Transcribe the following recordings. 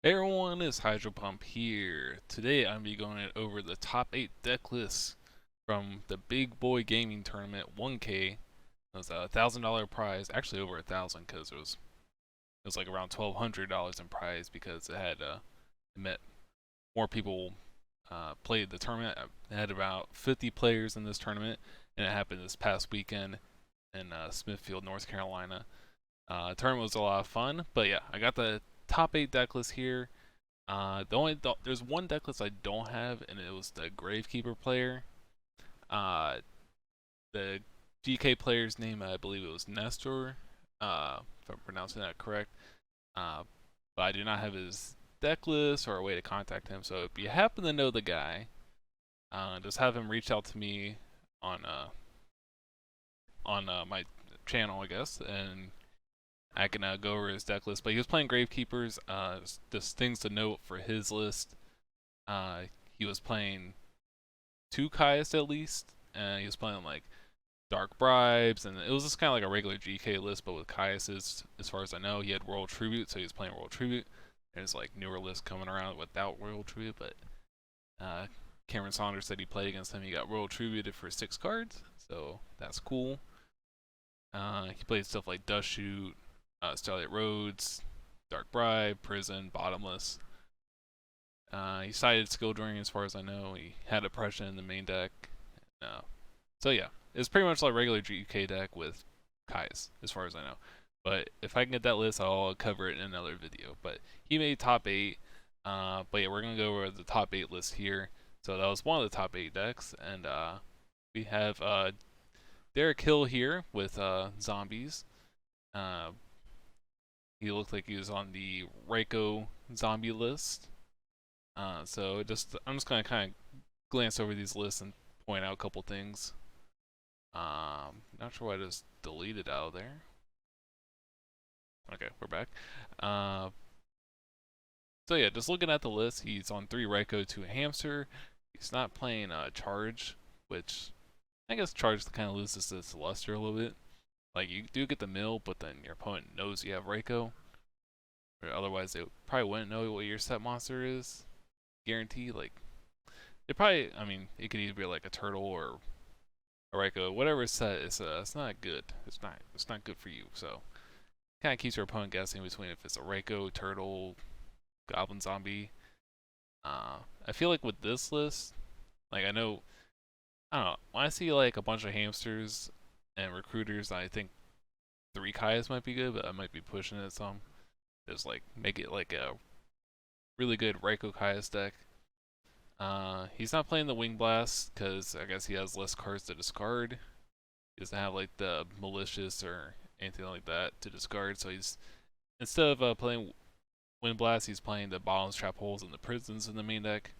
Hey everyone, it's Hydro Pump here. Today I'm be going over the top 8 deck lists from the Big Boy Gaming Tournament 1K. It was a $1,000 prize, actually over 1,000 because it was like around $1,200 in prize because it met more people played the tournament. It had about 50 players in this tournament, and it happened this past weekend in Smithfield, North Carolina. The tournament was a lot of fun, but yeah, I got the top 8 deck list here. There's one deck list I don't have, and it was the Gravekeeper player. Uh, the GK player's name, I believe it was Nestor, if I'm pronouncing that correct. Uh, but I do not have his deck list or a way to contact him. So if you happen to know the guy, just have him reach out to me on my channel, I guess, and I can go over his deck list. But he was playing Gravekeepers. Just things to note for his list. Uh, he was playing 2 Caius at least, and he was playing like Dark Bribes, and it was just kind of like a regular GK list, but with Caius's, as far as I know, he had World Tribute, so he was playing World Tribute. There's like newer lists coming around without World Tribute, but uh, Cameron Saunders said he played against him. He got World Tributed for 6 cards, so that's cool. He played stuff like Dust Shoot, Starlight Roads, Dark Bribe, Prison, Bottomless. He sided Skill Drain as far as I know. He had Oppression in the main deck. So yeah, it's pretty much like regular GK deck with Kai's as far as I know. But if I can get that list, I'll cover it in another video. But he made top 8. But yeah, we're going to go over the top 8 list here. So that was one of the top 8 decks. And we have Derek Hill here with zombies. Uh, he looked like he was on the Reiko zombie list. So I'm just gonna kind of glance over these lists and point out a couple things. Not sure why I just deleted out of there. Okay, we're back. Uh, so yeah, just looking at the list, he's on 3 Reiko, 2 Hamster. He's not playing Charge, which I guess Charge kind of loses its luster a little bit. Like you do get the mill, but then your opponent knows you have Reiko. Or otherwise, they probably wouldn't know what your set monster is. Guarantee, like it probably. I mean, it could either be like a turtle or a Reiko, whatever set. It's not good. It's not good for you. So kind of keeps your opponent guessing between if it's a Reiko, turtle, goblin, zombie. I feel like with this list, like I don't know. When I see like a bunch of hamsters and recruiters, I think 3 Kaias might be good, but I might be pushing it some. Just like make it like a really good Reiko Kaias deck. He's not playing the Wing Blast because I guess he has less cards to discard. He doesn't have like the Malicious or anything like that to discard. So he's instead of playing Wind Blast, he's playing the Bottomless Trap Holes and the Prisons in the main deck.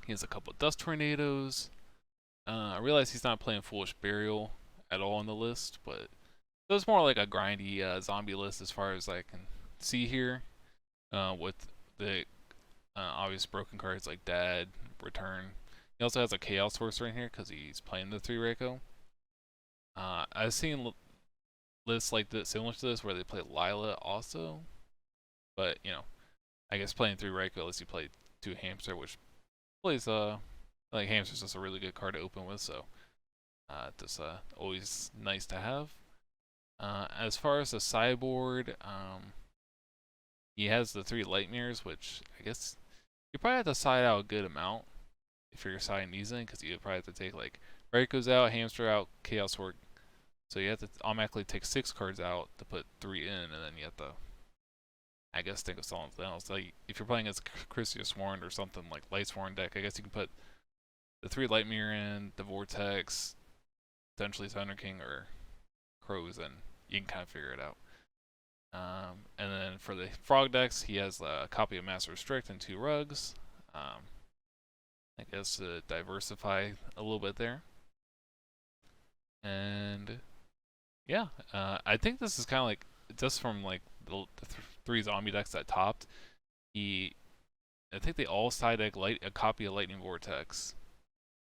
He has a couple of Dust Tornadoes. I realize he's not playing Foolish Burial at all on the list, but it was more like a grindy zombie list as far as I can see here. With the obvious broken cards like Dad, Return. He also has a Chaos Sorcerer in here because he's playing the 3 Reiko. I've seen lists like this, similar to this, where they play Lila also. But, you know, I guess playing 3 Reiko lets you play 2 Hamster, which plays, like Hamster's just a really good card to open with, so just always nice to have. As far as the sideboard, he has the 3 Light Mirrors, which I guess you probably have to side out a good amount if you're siding these in, because you probably have to take like Reiko's out, Hamster out, Chaos Orc. So you have to automatically take 6 cards out to put 3 in, and then you have to, I guess, think of something else. Like if you're playing as Christia Sworn or something like Light Sworn deck, I guess you can put the 3 Light Mirror in, the Vortex, potentially Thunder King or Crows, and you can kind of figure it out. And then for the Frog decks, he has a copy of Master Restrict and 2 Rugs. I guess to diversify a little bit there. And yeah, I think this is kind of like just from like the 3 zombie decks that topped. I think they all side deck a copy of Lightning Vortex,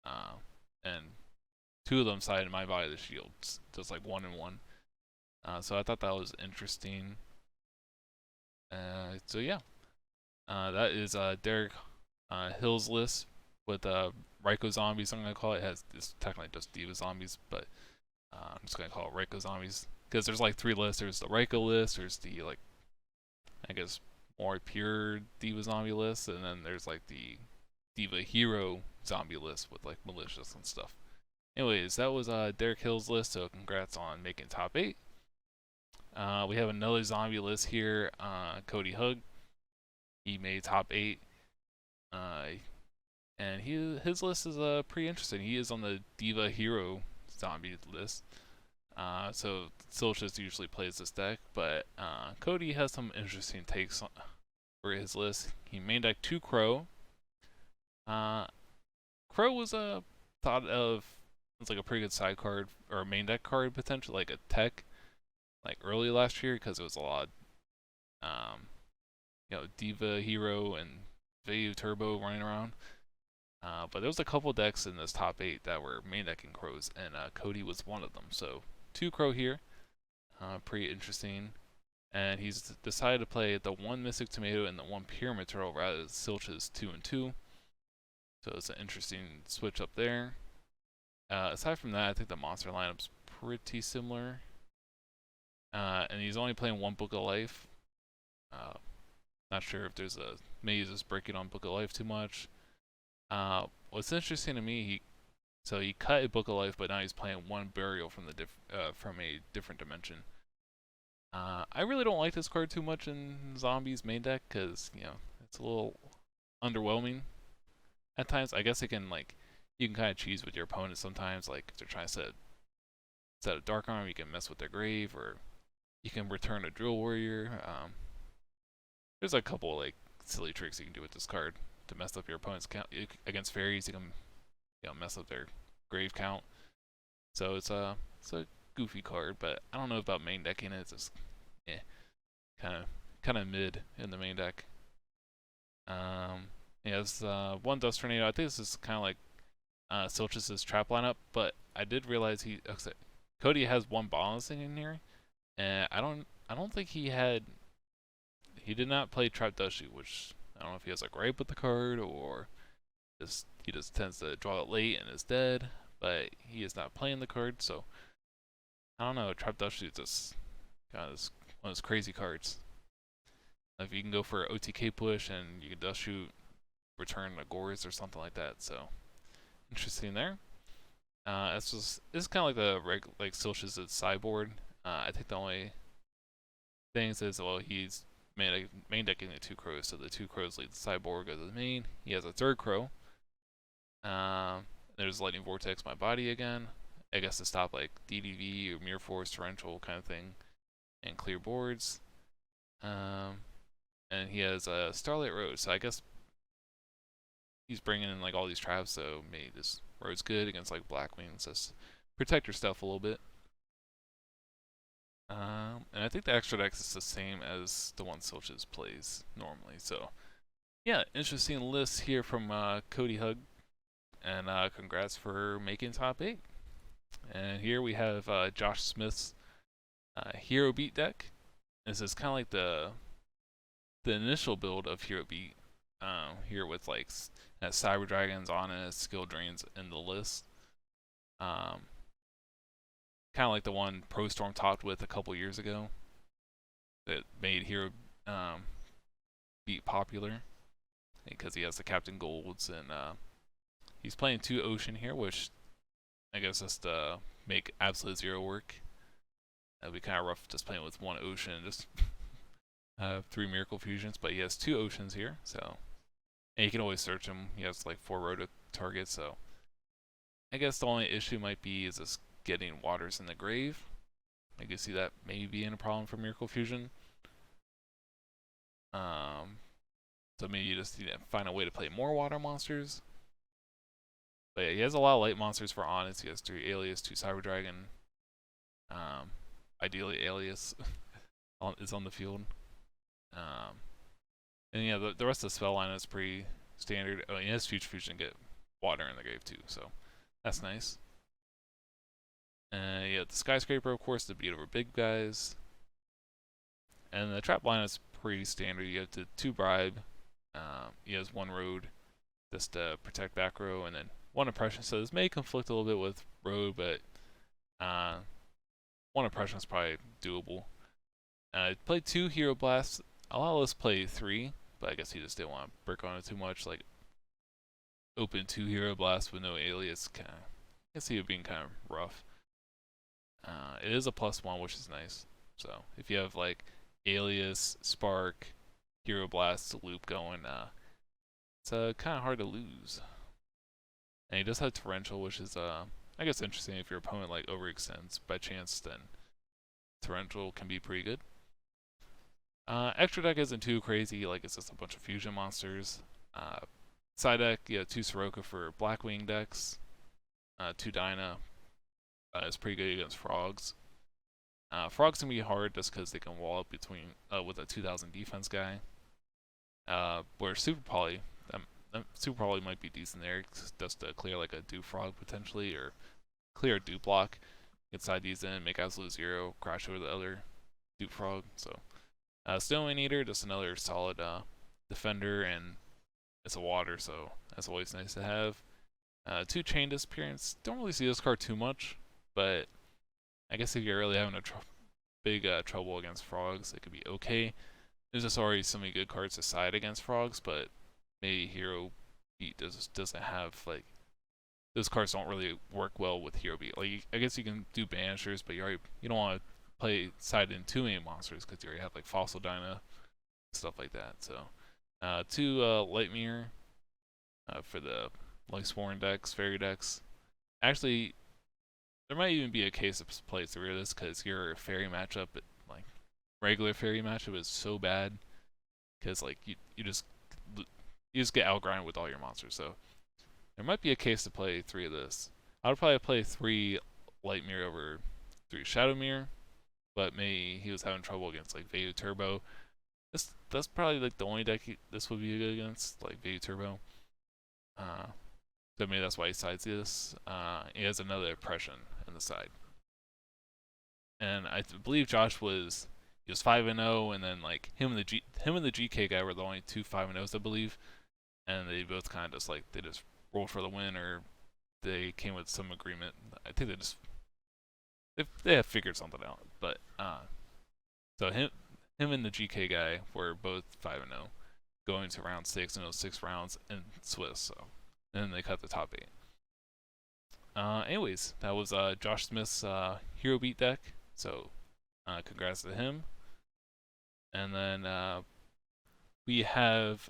and 2 of them sided My Body of the Shields, just like 1 and 1. So I thought that was interesting. So yeah, That is Derek Hill's list with Ryko zombies. I'm gonna call it. It's technically just Diva zombies, but I'm just gonna call it Ryko zombies because there's like three lists. There's the Ryko list. There's the like I guess more pure Diva zombie list, and then there's like the Diva hero zombie list with like malicious and stuff. Anyways, that was Derek Hill's list. So congrats on making top 8. We have another zombie list here. Cody Hug. He made top 8. And his list is pretty interesting. He is on the Diva Hero zombie list. So Silchus usually plays this deck, but Cody has some interesting takes for his list. He main deck 2 Crow. Crow was thought of as like a pretty good side card or a main deck card potentially, like a tech, like early last year because it was a lot, Diva Hero and Vayu Turbo running around. But there was a couple decks in this top 8 that were main decking Crows, and Cody was one of them. So 2 Crow here, pretty interesting. And he's decided to play the 1 Mystic Tomato and the 1 Pyramid Turtle rather than Silch's 2 and 2. So it's an interesting switch up there. Aside from that, I think the monster lineup's pretty similar. And he's only playing 1 Book of Life. Not sure if there's maybe he's just breaking on Book of Life too much. What's interesting to me, he cut a Book of Life, but now he's playing 1 Burial from from a different dimension. I really don't like this card too much in Zombies main deck because it's a little underwhelming at times. I guess it can you can kind of cheese with your opponent sometimes. Like if they're trying to set a Dark Arm, you can mess with their grave, or you can return a Drill Warrior. There's a couple silly tricks you can do with this card to mess up your opponent's count. Against fairies, you can mess up their grave count. So it's a goofy card, but I don't know about main decking it. It's just kind of mid in the main deck. It's 1 Dust Tornado. I think this is kind of like Silchus' trap lineup, but I did realize Cody has 1 balancing in here, and I don't think he did not play Trap Dust Shoot, which I don't know if he has a gripe with the card or he just tends to draw it late and is dead, but he is not playing the card, so I don't know. Trap Dust Shoot is kind of one of those crazy cards. If you can go for OTK push and you can Dust Shoot, return a Gores or something like that, so interesting there. It's kind of like the Silch's sideboard. I think the only thing is he's main decking the 2 Crows, so the 2 Crows lead the sideboard, go to the main. He has a 3rd Crow. There's Lightning Vortex My Body again, I guess to stop DDV or Mirror Force, Torrential kind of thing, and clear boards. And he has a Starlight Rose, so I guess he's bringing in all these traps, so maybe this Road's good against Blackwings, just protect your stuff a little bit. And I think the extra deck is the same as the one Silchus plays normally. So, yeah, interesting list here from Cody Hug. And congrats for making top 8. And here we have Josh Smith's Hero Beat deck. This is kind of like the initial build of Hero Beat. Here with Cyber Dragons on it, Skill Drains in the list. Kind of like the one Pro Storm topped with a couple years ago that made Hero Beat popular because he has the Captain Golds, and he's playing 2 Ocean here, which I guess just to make Absolute Zero work. That'd be kind of rough just playing with 1 Ocean and just 3 Miracle Fusions, but he has 2 Oceans here, so and you can always search him. He has 4 Rota targets, so I guess the only issue might be is this getting Waters in the grave. I can see that maybe being a problem for Miracle Fusion. So maybe you just need to find a way to play more water monsters. But yeah, he has a lot of light monsters for Honest. He has 3 Alias, 2 Cyber Dragon. Ideally Alias is on the field. And yeah, the rest of the spell line is pretty standard. Oh, he has Future Fusion to get water in the grave too, so that's nice. Yeah, the Skyscraper, of course, the beat over big guys. And the trap line is pretty standard. You have the 2 Bribe, He has one road just to protect back row, and then one oppression. So this may conflict a little bit with road, but one oppression is probably doable. Played 2 Hero Blasts. A lot of us play 3, but I guess he just didn't want to brick on it too much. Like, open 2 Hero Blasts with no alias. I guess he would be kind of rough. It is a +1, which is nice. So if you have like alias, spark, Hero Blast loop going, it's kind of hard to lose. And he does have torrential, which is I guess interesting if your opponent like overextends by chance. Then torrential can be pretty good. Extra deck isn't too crazy, like it's just a bunch of fusion monsters. Side deck, you have 2 Soroka for Blackwing decks, 2 Dyna. It's pretty good against frogs. Frogs can be hard just because they can wall up between with a 2000 defense guy. Where Super Poly might be decent there, just to clear like a Dew Frog potentially, or clear a Dew block. Get side these in, make absolute 0, crash over the other Dew Frog. So Stone Eater, just another solid defender, and it's a water, so that's always nice to have. 2 Chain Disappearance. Don't really see this card too much, but I guess if you're really having a big trouble against frogs, it could be okay. There's just already so many good cards to side against frogs, but maybe Hero Beat doesn't have, like, those cards don't really work well with Hero Beat. Like, I guess you can do Banishers, but you don't want to play side in too many monsters because you already have like Fossil Dyna, stuff like that. So 2 Light Mirror for the Lightsworn decks, Fairy decks. Actually, there might even be a case of play 3 of this because your Fairy matchup, like regular Fairy matchup, is so bad because like you just get outgrinded with all your monsters. So there might be a case to play 3 of this. I would probably play 3 Light Mirror over 3 Shadow Mirror, but maybe he was having trouble against like Vayu Turbo. That's probably like the only deck this would be good against, like Vayu Turbo. So maybe that's why he sides this. He has another oppression in the side, and I believe Josh was 5-0, and then like him and the GK guy were the only 2 5-0s, I believe, and they both kind of just like they just rolled for the win, or they came with some agreement. I think they have figured something out, but so him and the GK guy were both 5-0 going to round 6, and it was 6 rounds in Swiss. So and then they cut the top 8. Anyways, that was Josh Smith's Hero Beat deck. So congrats to him. And then we have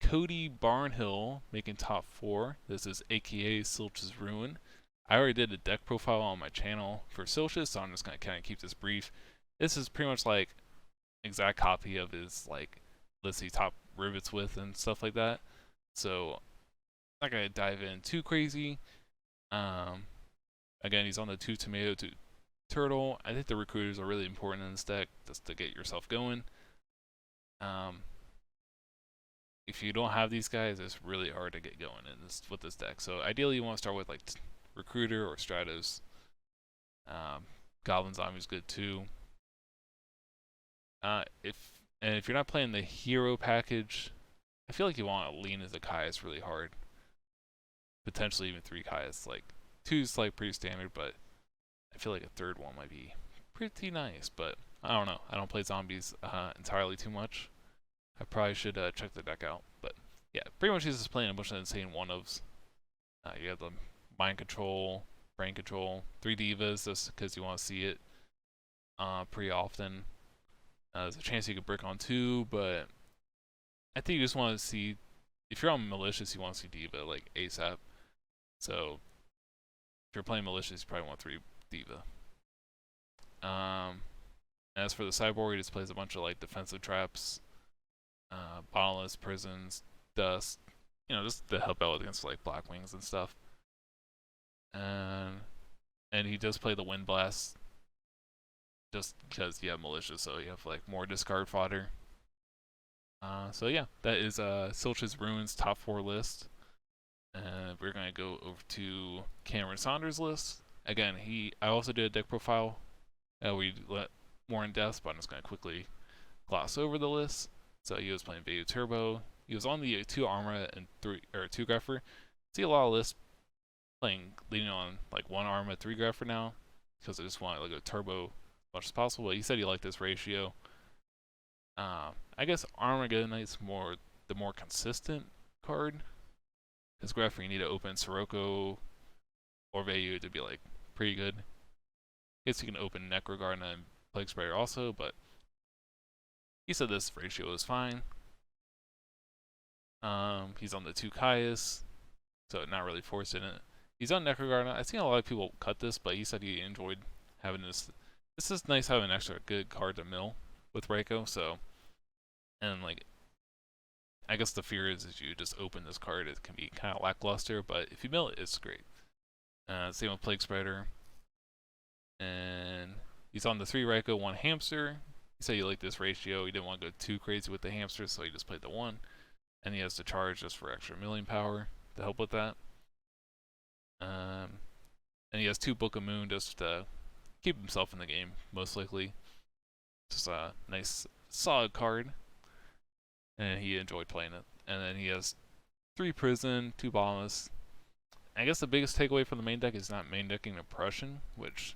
Cody Barnhill making top 4. This is AKA Silch's Ruin. I already did a deck profile on my channel for Silch's, so I'm just going to kind of keep this brief. This is pretty much like exact copy of his like list he top rivets with and stuff like that. So I'm not going to dive in too crazy. Again, he's on the 2 Tomato, 2 Turtle. I think the recruiters are really important in this deck just to get yourself going. If you don't have these guys, it's really hard to get going with this deck. So ideally, you want to start with like Recruiter or Stratos. Goblin Zombie's good too. If you're not playing the hero package, I feel like you want to lean into Kaius really hard. Potentially even 3 Kaius. Like 2's like pretty standard, but I feel like a 3rd one might be pretty nice. But I don't know. I don't play zombies entirely too much. I probably should check the deck out. But yeah, pretty much he's just playing a bunch of insane 1-ofs. You have the Mind Control, Brain Control, 3 Divas just because you want to see it pretty often. There's a chance you could brick on 2, but I think you just want to see, if you're on Malicious, you want to see Diva like ASAP. So if you're playing Malicious, you probably want 3 Diva. As for the Cyborg, he just plays a bunch of like defensive traps, bottomless prisons, dust, just to help out against like Black Wings and stuff. And he does play the Wind Blast just because you have Malicious, so you have like more discard fodder. So yeah, that is Silch's Ruins top 4 list. And we're gonna go over to Cameron Saunders' list. Again, I also did a deck profile where we let more in depth, but I'm just gonna quickly gloss over the list. So he was playing Vayu Turbo, He was on the 2 Arma and 3 or 2 Grapher. See a lot of lists leaning on like 1 Arma 3 Grapher now because they just want like a turbo as much as possible. But he said he liked this ratio. I guess Armageddonite's the more consistent card. Because Grapher you need to open Sirocco or Vayu to be like pretty good. I guess you can open Necrogarna and Plague Sprayer also, but he said this ratio is fine. He's on the 2 Caius, so not really forcing it. He's on Necrogarna. I've seen a lot of people cut this, but he said he enjoyed having this. It's just nice having an extra good card to mill with Reiko, so. And like, I guess the fear is you just open this card, it can be kind of lackluster, but if you mill it, it's great. Same with Plague Spider. And he's on the 3 Reiko, 1 Hamster. He said he liked this ratio. He didn't want to go too crazy with the hamster, so he just played the 1. And he has to charge just for extra milling power to help with that. And he has 2 Book of Moon just to keep himself in the game, most likely. Just a nice, solid card. And he enjoyed playing it. And then he has 3 Prison, 2 Bottomless. I guess the biggest takeaway from the main deck is not main decking Oppression, which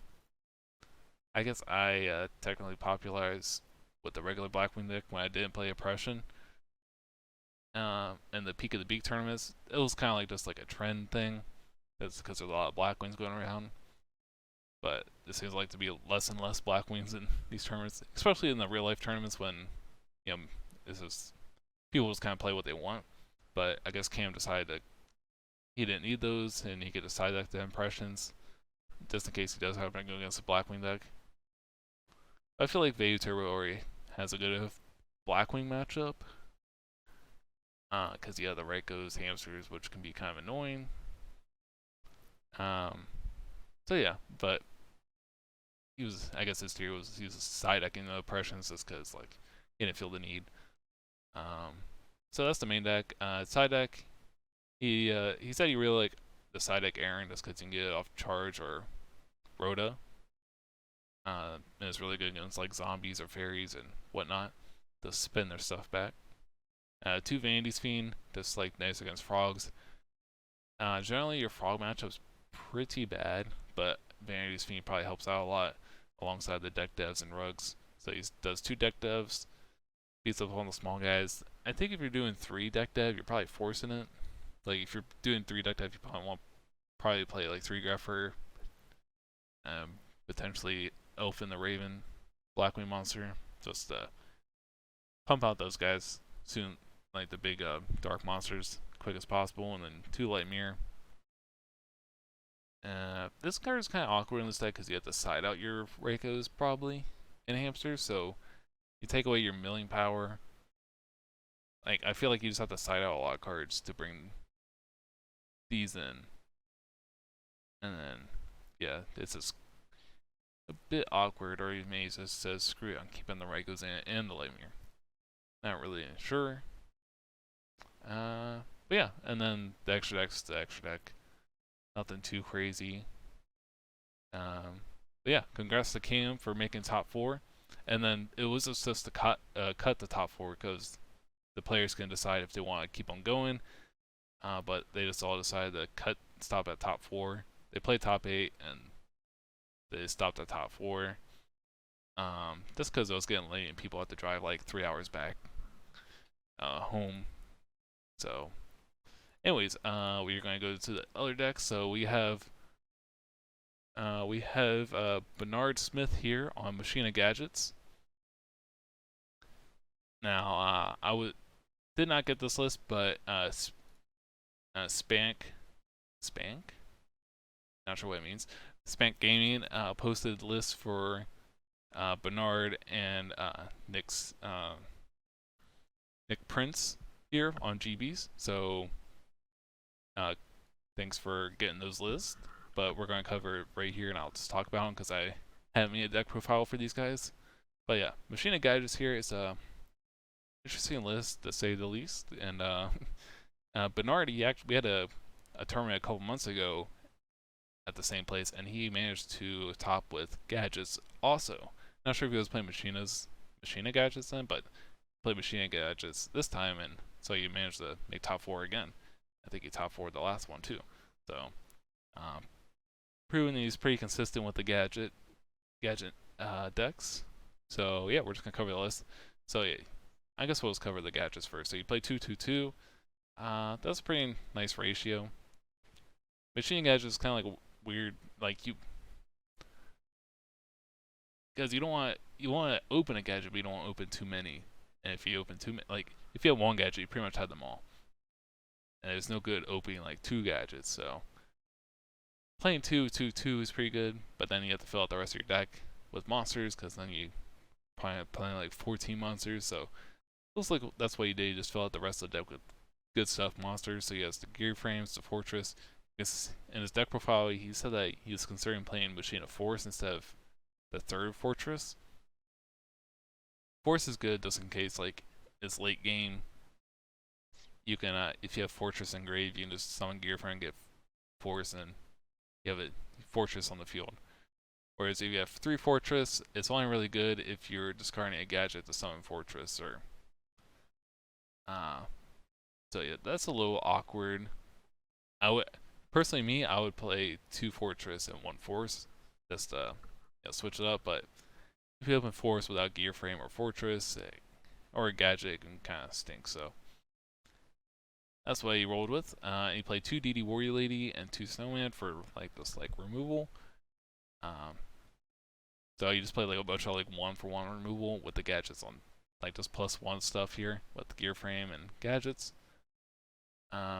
I guess I technically popularized with the regular Blackwing deck when I didn't play Oppression. And the Peak of the Beak tournaments, it was kind of like just like a trend thing. That's because there's a lot of Blackwings going around. But it seems like to be less and less Blackwings in these tournaments, especially in the real life tournaments when, you know, this is people just kind of play what they want. But I guess Cam decided that he didn't need those, and he could decide that the Impressions, just in case he does happen to go against a Blackwing deck. I feel like Vayu Turbo already has a good Blackwing matchup. Because you have the Reikos, Hamsters, which can be kind of annoying. So yeah, but I guess his theory was he was side decking the Oppressions just because like he didn't feel the need. So that's the main deck. Side deck, he said he really liked the side deck Aaron just because you can get it off Charge or Rhoda. And it's really good against like zombies or fairies and whatnot to spin their stuff back. 2 Vanity's Fiend, just like nice against frogs. Generally your frog matchup's pretty bad, but Vanity's Fiend probably helps out a lot alongside the deck devs and rugs. So he does 2 deck devs, beats up on the small guys. I think if you're doing 3 deck dev, you're probably forcing it. Like if you're doing 3 deck dev, you probably play like 3 Grepher, potentially Elf and the Raven, Blackwing Monster, just to pump out those guys soon, like the big dark monsters, quick as possible, and then 2 Light Mirror. This card is kind of awkward in this deck because you have to side out your Reikos probably in Hamsters, so you take away your milling power. Like I feel like you just have to side out a lot of cards to bring these in, and then yeah, it's just a bit awkward. Or he may just says screw it, I'm keeping the Reikos in and the Light Mirror. Not really sure. But yeah, and then the extra deck's the extra deck. Nothing too crazy. But yeah, congrats to Cam for making top 4. And then it was just to cut the top 4 because the players can decide if they want to keep on going. But they just all decided to stop at top 4. They played top 8 and they stopped at top 4. Just because it was getting late and people had to drive like 3 hours back home. So, anyways, we're going to go to the other deck. So we have Bernard Smith here on Machine of Gadgets. Now, did not get this list, but SPANC, not sure what it means. SPANC Gaming posted lists for Bernard and Nick Prince here on GBs. So thanks for getting those lists. But we're going to cover it right here, and I'll just talk about them because I haven't made a deck profile for these guys. But yeah, Machine of Gadgets here is a interesting list to say the least. And Bernard, we had a tournament a couple months ago at the same place, and he managed to top with Gadgets also. Not sure if he was playing Machine of Gadgets then, but played Machine of Gadgets this time, and So he managed to make top 4 again. I think he top 4'd the last one too. So, proving he's pretty consistent with the gadget decks. So yeah, we're just gonna cover the list. So yeah, I guess we'll just cover the gadgets first. So you play 2-2-2. That's a pretty nice ratio. Machine gadget is kind of like weird, like because you want to open a gadget, but you don't want to open too many. And if you open too many, like if you have one gadget, you pretty much have them all. And there's no good opening like 2 gadgets. So playing 2-2-2 is pretty good, but then you have to fill out the rest of your deck with monsters, because then you playing like 14 monsters. So it looks like that's what you did. You just fill out the rest of the deck with good stuff, monsters. So he has the gear frames, the fortress. In his deck profile, he said that he was considering playing Machine of Force instead of the 3rd fortress. Force is good just in case like it's late game. You can if you have fortress engraved, you can just summon gear frame, get force, and you have a fortress on the field. Whereas if you have 3 fortress, it's only really good if you're discarding a gadget to summon fortress, or so yeah, that's a little awkward. I would personally, I would play 2 fortress and 1 force, just switch it up. But if you open force without gear frame or fortress or a gadget, it can kind of stink. So that's what he rolled with. He played 2 DD Warrior Lady and 2 Snowman for like this like removal. So you just play like a bunch of like 1-for-1 removal with the gadgets on, like this +1 stuff here with the gear frame and gadgets.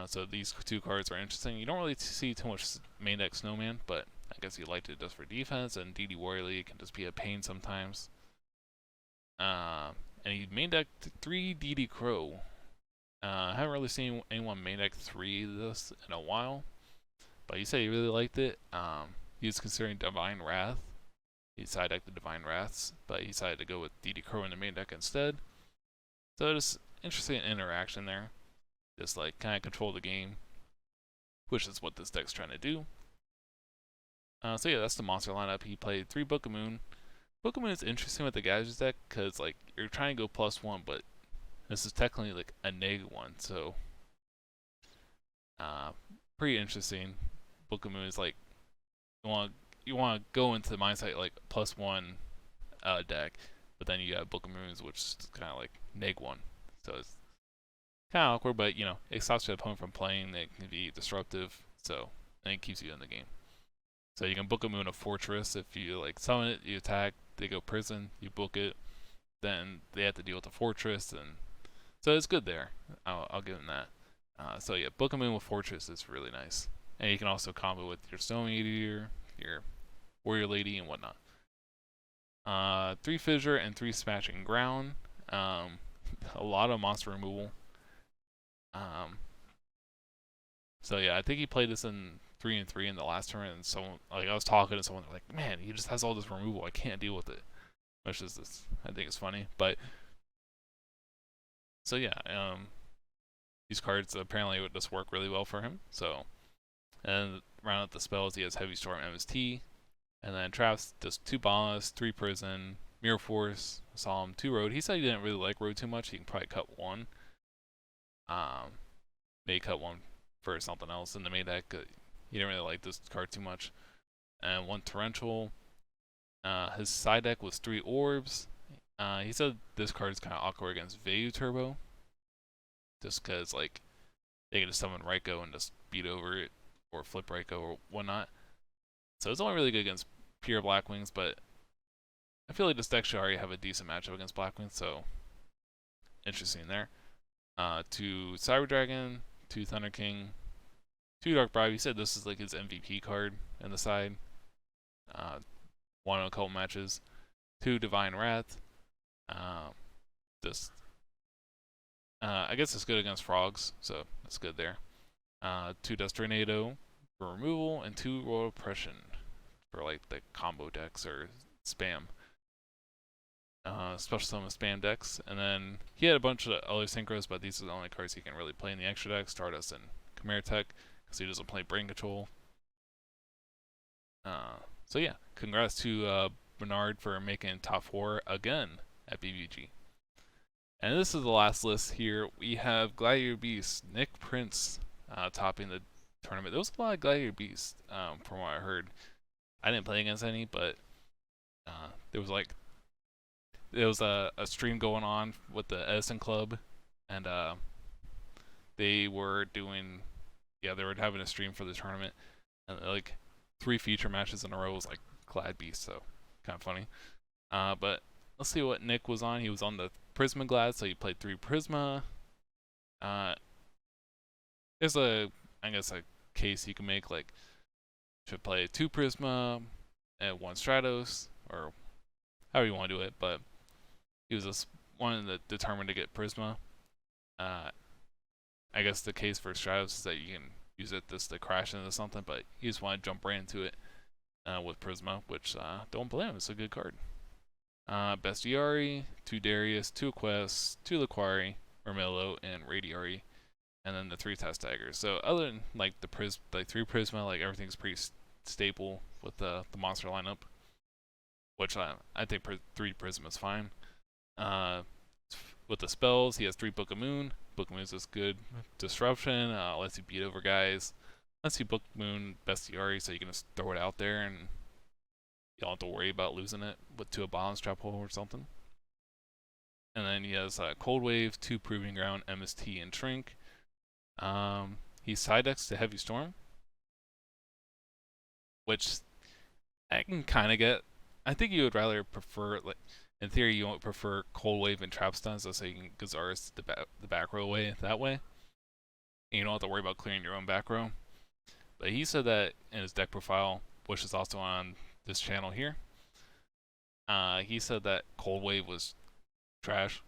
So these 2 cards are interesting. You don't really see too much main deck Snowman, but I guess he liked it just for defense, and DD Warrior League can just be a pain sometimes. And he main decked 3 DD Crow. I haven't really seen anyone main deck 3 this in a while, but he said he really liked it. He was considering Divine Wrath. He side decked the Divine Wraths, but he decided to go with DD Crow in the main deck instead. So just interesting interaction there. Just like kind of control the game, which is what this deck's trying to do. So yeah, that's the monster lineup. He played 3 Book of Moon. Book of Moon is interesting with the gadgets deck because like you're trying to go +1, but this is technically like a -1, so pretty interesting. Book of Moon is like you want to go into the mindset like +1 deck, but then you got Book of Moons, which is kind of like -1. So it's kind of awkward, but you know, it stops your opponent from playing. It can be disruptive, so and it keeps you in the game. So you can Book a Moon a fortress. If you like summon it, you attack, they go prison, you book it, then they have to deal with the fortress, and so it's good there. I'll give them that. So yeah, Book a Moon with fortress is really nice, and you can also combo with your Stone Meteor, your Warrior Lady, and whatnot. 3 Fissure and 3 Smashing Ground. A lot of monster removal. So yeah, I think he played this in 3-3 in the last tournament, and someone like I was talking to someone like, man, he just has all this removal, I can't deal with it. Which is this, I think it's funny, but so yeah, these cards apparently would just work really well for him. So, and round out the spells, he has Heavy Storm, MST, and then traps just 2 Bolas, 3 Prison, Mirror Force, Solemn, 2 Road. He said he didn't really like Road too much. He can probably cut 1. Maybe cut 1 for something else in the main deck. He didn't really like this card too much. And 1 Torrential. His side deck was 3 Orbs. He said this card is kind of awkward against Vayu Turbo, just because like they can just summon Raikou and just beat over it, or flip Raikou or whatnot. So it's only really good against pure Blackwings, but I feel like this deck should already have a decent matchup against Blackwings, so interesting there. 2 Cyber Dragon, 2 Thunder King, 2 Dark Bribe. He said this is like his MVP card in the side. Won a couple matches. 2 Divine Wrath. I guess it's good against frogs, so that's good there. 2 Dust Tornado for removal, and 2 Royal Oppression for like the combo decks or spam. Special summon spam decks, and then he had a bunch of other synchros, but these are the only cards he can really play in the extra deck. Stardust and Chimera Tech, because he doesn't play Brain Control. So yeah, congrats to Bernard for making top 4 again at BBG. And this is the last list here. We have Gladiator Beast, Nick Prince topping the tournament. There was a lot of Gladiator Beast from what I heard. I didn't play against any, but there was a stream going on with the Edison Club, and they were having a stream for the tournament, and like 3 feature matches in a row was like Glad Beast, so kind of funny. But let's see what Nick was on. He was on the Prisma Glad, so he played 3 Prisma. There's I guess a case you can make, like should play 2 Prisma and 1 Stratos, or however you want to do it, but he was just one that determined to get Prisma. I guess the case for Stratos is that you can use it just to crash into something, but you just want to jump right into it with Prisma, which don't blame him, it's a good card. Bestiari, 2 Darius, 2 Quest, 2 Laquari, Ermelo, and Radiari, and then the 3 Test Daggers. So other than like the 3 Prisma, like everything's pretty stable with the monster lineup, which I think 3 Prisma is fine. With the spells, he has 3 Book of Moon. Book of Moon is just good disruption, lets you beat over guys. Lets you Book Moon Bestiari, so you can just throw it out there and you don't have to worry about losing it to a balance trap hole or something. And then he has Cold Wave, 2 Proving Ground, MST, and Shrink. He side decks to Heavy Storm, which I can kind of get. I think you would rather prefer, like, in theory, you would prefer Cold Wave and Trap Stuns, so you can Gazaris the back row away that way. And you don't have to worry about clearing your own back row. But he said that in his deck profile, which is also on this channel here, he said that Cold Wave was trash.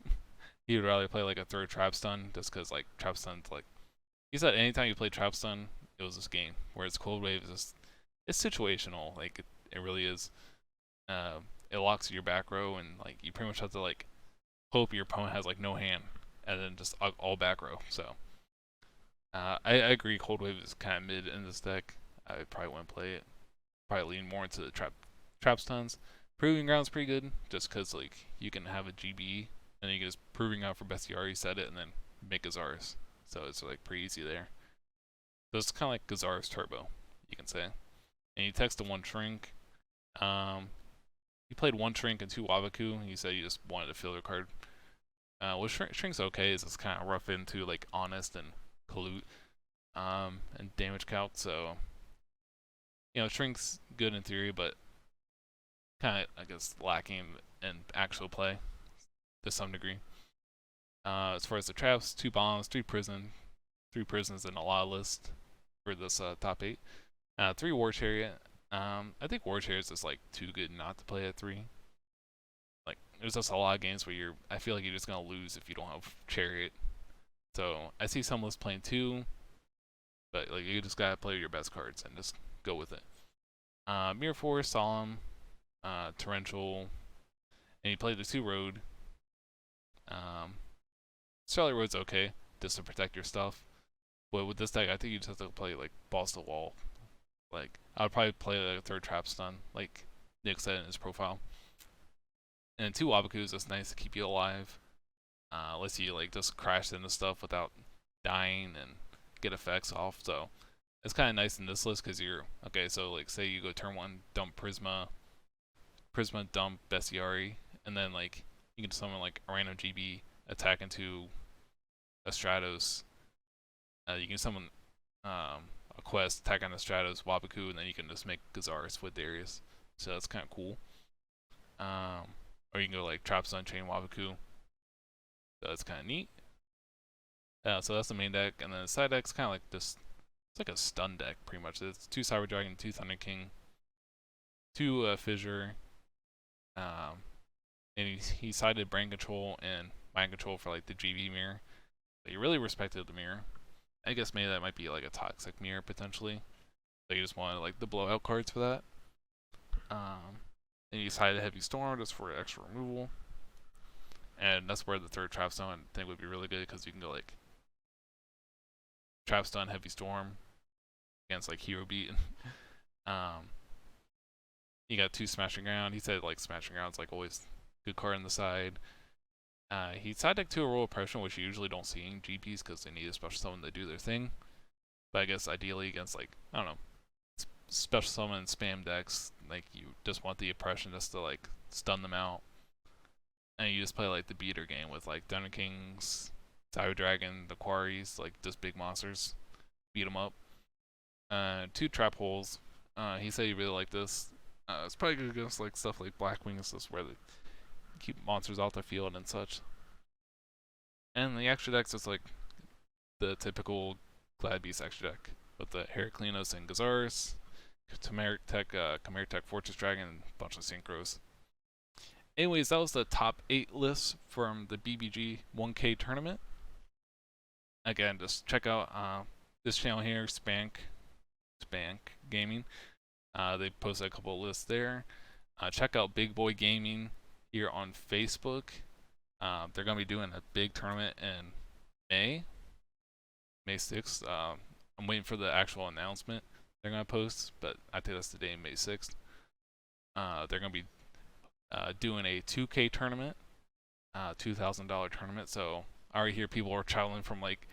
He would rather play like a 3rd Trap Stun, just because like Trap Stun's like, he said anytime you play Trap Stun, it was this game. Whereas Cold Wave is just, it's situational, like it really is. It locks your back row, and like you pretty much have to like hope your opponent has like no hand, and then just all back row. So I agree, Cold Wave is kind of mid in this deck. I probably wouldn't play it. Probably lean more into the trap stuns. Proving Ground's pretty good, just because like you can have a GB, and then you can just Proving Ground for Bestiari, set it, and then make Gazaris. So it's like pretty easy there. So it's kind of like Gazaris Turbo, you can say. And he texted 1 Shrink. He played 1 Shrink and 2 Wabaku. He said he just wanted to fill their card. Well, Shrink's okay. It's kind of rough into like Honest and Colute, and Damage Calc. So, Shrink's good in theory, but kind of, I guess, lacking in actual play to some degree. As far as the traps, 2 bombs, 3 prisons in a lot of list for this top 8. 3 War Chariot. I think War Chariot is just like too good not to play at 3. Like, there's just a lot of games where I feel like you're just gonna lose if you don't have Chariot. So I see some lists playing 2, but like you just gotta play your best cards and just go with it. Mirror Force, Solemn, Torrential, and you play the 2 Road. Charlie Road's okay, just to protect your stuff. But with this deck, I think you just have to play like balls to the wall. Like, I would probably play like a 3rd Trap Stun, like Nick said in his profile. And 2 Wabakus, that's nice to keep you alive. Lets you like just crash into stuff without dying and get effects off. So it's kind of nice in this list because you're okay. So like, say you go turn 1, dump Prisma, dump Bestiari, and then like you can summon like a random GB, attack into a Stratos. You can summon a Quest, attack on the Stratos, Wabaku, and then you can just make Gazaris with Darius. So that's kind of cool. Or you can go like Trap Stun, Chain Wabaku. So that's kind of neat. So that's the main deck, and then the side deck's kind of like this. It's like a stun deck, pretty much. It's 2 Cyber Dragon, 2 Thunder King, 2 Fissure, and he sided Brain Control and Mind Control for like the GB mirror. But he really respected the mirror. I guess maybe that might be like a toxic mirror potentially. So you just wanted like the blowout cards for that. And you sided Heavy Storm just for extra removal. And that's where the 3rd Trap Stun I think would be really good, because you can go like Trap Stun, Heavy Storm against like Hero Beat. You got 2 Smashing Ground. He said like Smashing Ground's like always good card on the side. He side decked to a roll oppression, which you usually don't see in GPs because they need a special summon to do their thing. But I guess ideally against, like, I don't know, special summon spam decks, like you just want the oppression just to like stun them out, and you just play like the beater game with like Thunder Kings, Cyber Dragon, the Quarries, like just big monsters, beat them up. 2 trap holes. He said he really liked this. It's probably good against like stuff like Black Wings, just where they keep monsters off the field and such. And the extra deck's just like the typical Glad Beast extra deck with the Heraclinos and Gazaris, Chimeric Tech Fortress Dragon, and a bunch of synchros. Anyways, that was the top 8 lists from the BBG 1K tournament. Again, just check out this channel here, SPANC Gaming. They posted a couple of lists there. Check out Big Boy Gaming here on Facebook. They're going to be doing a big tournament in May 6th. I'm waiting for the actual announcement they're going to post, but I think that's the day, May 6th. They're going to be doing a 2K tournament, $2,000 tournament. So I already hear people are traveling from like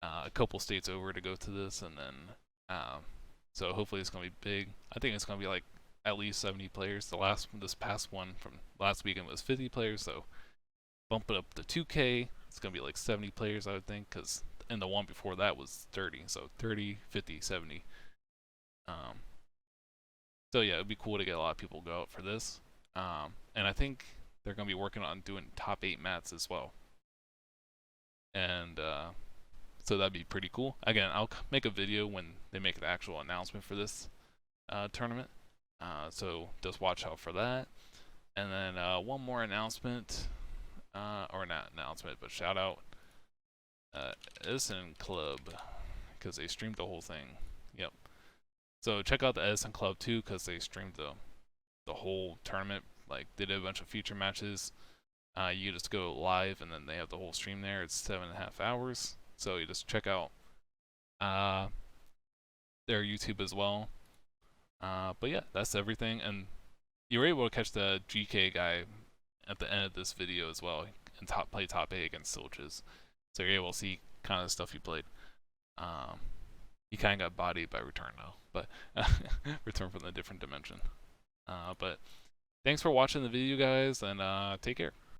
a couple states over to go to this, and then so hopefully it's going to be big. I think it's going to be like at least 70 players. This past one from last weekend was 50 players, so bump it up to 2K. It's going to be like 70 players, I would think, because and the one before that was 30, so 30, 50, 70. So yeah, it'd be cool to get a lot of people to go out for this. And I think they're going to be working on doing top 8 mats as well. And so that'd be pretty cool. Again, I'll make a video when they make the actual announcement for this tournament. So just watch out for that. And then one more announcement, or not announcement, but shout out Edison Club, because they streamed the whole thing. Yep. So check out the Edison Club too, because they streamed the whole tournament. Like they did a bunch of feature matches. You just go live, and then they have the whole stream there. It's 7.5 hours. So you just check out their YouTube as well. But yeah, that's everything. And you were able to catch the GK guy at the end of this video as well, and play top 8 against Silches. So you're able to see kind of the stuff he played. He kind of got bodied by Return though, but Return from a different dimension. But thanks for watching the video, guys, and take care.